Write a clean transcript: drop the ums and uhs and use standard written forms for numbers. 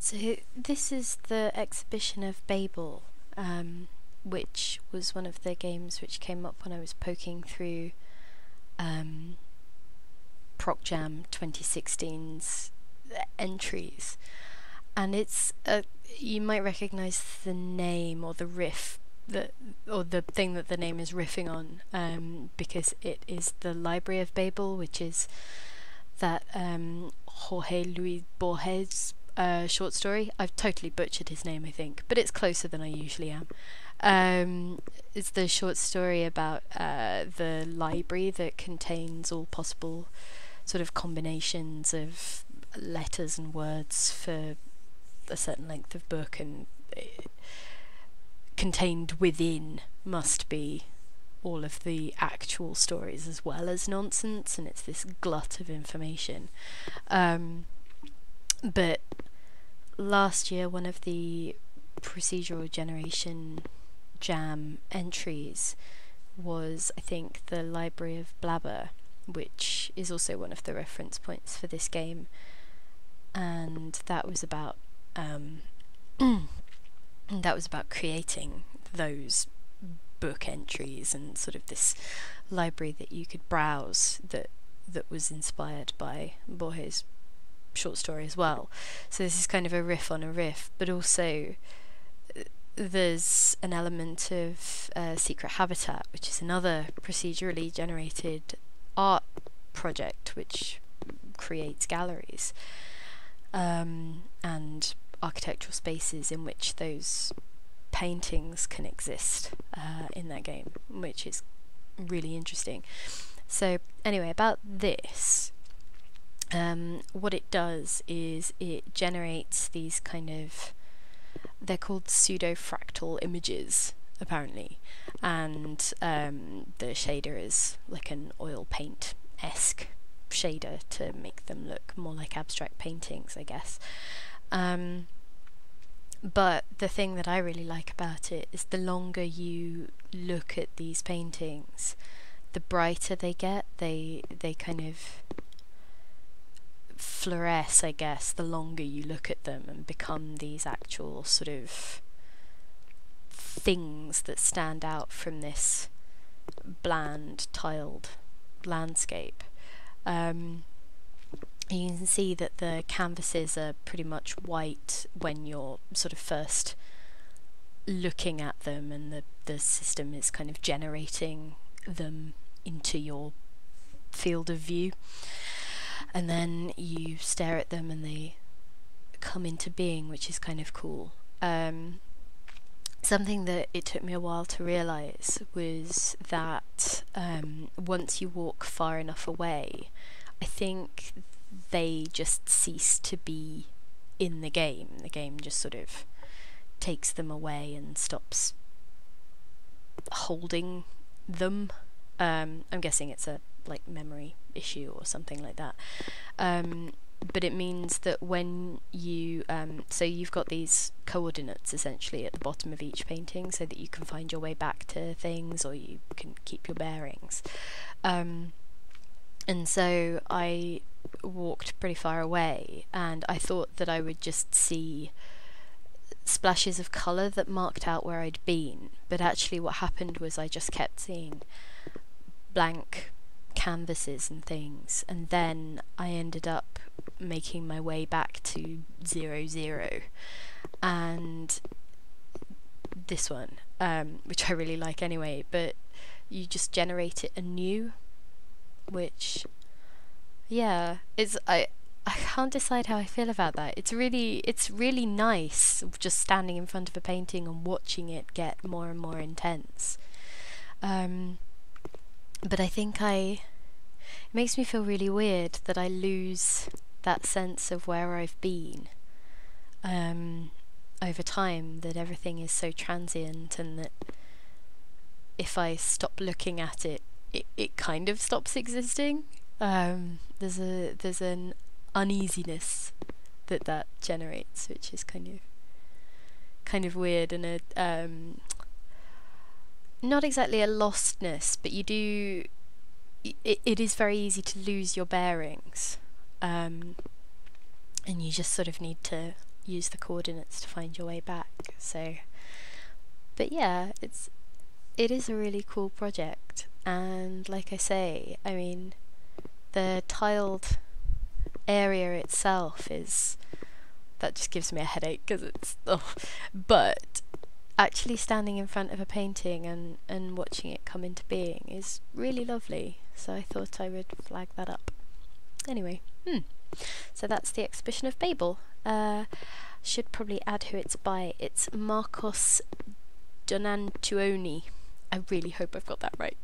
So this is the Exhibition of Babel, which was one of the games which came up when I was poking through ProcJam 2016's entries, and you might recognise the name or the riff or the thing that the name is riffing on, because it is the Library of Babel, which is that Jorge Luis Borges short story. I've totally butchered his name, I think, but it's closer than I usually am. It's the short story about the library that contains all possible sort of combinations of letters and words for a certain length of book, and contained within must be all of the actual stories as well as nonsense, and it's this glut of information. But last year, one of the procedural generation jam entries was, I think, the Library of Blabber, which is also one of the reference points for this game, and that was about creating those book entries and sort of this library that you could browse that was inspired by Borges' short story as well. So this is kind of a riff on a riff, but also there's an element of Secret Habitat, which is another procedurally generated art project which creates galleries and architectural spaces in which those paintings can exist in that game, which is really interesting. So anyway, about this, what it does is it generates these kind of, they're called pseudo-fractal images apparently, and the shader is like an oil paint-esque shader to make them look more like abstract paintings, I guess. But the thing that I really like about it is the longer you look at these paintings, the brighter they get. They kind of fluoresce, I guess, the longer you look at them, and become these actual sort of things that stand out from this bland tiled landscape. You can see that the canvases are pretty much white when you're sort of first looking at them, and the system is kind of generating them into your field of view, and then you stare at them and they come into being, which is kind of cool. Something that it took me a while to realise was that once you walk far enough away, I think they just cease to be in the game. The game just sort of takes them away and stops holding them. I'm guessing it's a like memory issue or something like that. But it means that when you so you've got these coordinates essentially at the bottom of each painting, so that you can find your way back to things, or you can keep your bearings. And so I walked pretty far away, and I thought that I would just see splashes of colour that marked out where I'd been, but actually what happened was I just kept seeing blank canvases and things, and then I ended up making my way back to 0, and this one, which I really like anyway, but you just generate it anew, which, yeah, I can't decide how I feel about that. It's really nice just standing in front of a painting and watching it get more and more intense. But I think it makes me feel really weird that I lose that sense of where I've been over time, that everything is so transient, and that if I stop looking at it, it kind of stops existing. There's an uneasiness that generates, which is kind of weird, and not exactly a lostness, but it is very easy to lose your bearings, and you just sort of need to use the coordinates to find your way back. So, but yeah, it is a really cool project, and like I say, I mean, the tiled area itself is, that just gives me a headache because it's, oh, but actually standing in front of a painting and watching it come into being is really lovely, so I thought I would flag that up. Anyway, so that's the Exhibition of Babel. Should probably add who it's by. It's Marcos Donantuoni. I really hope I've got that right.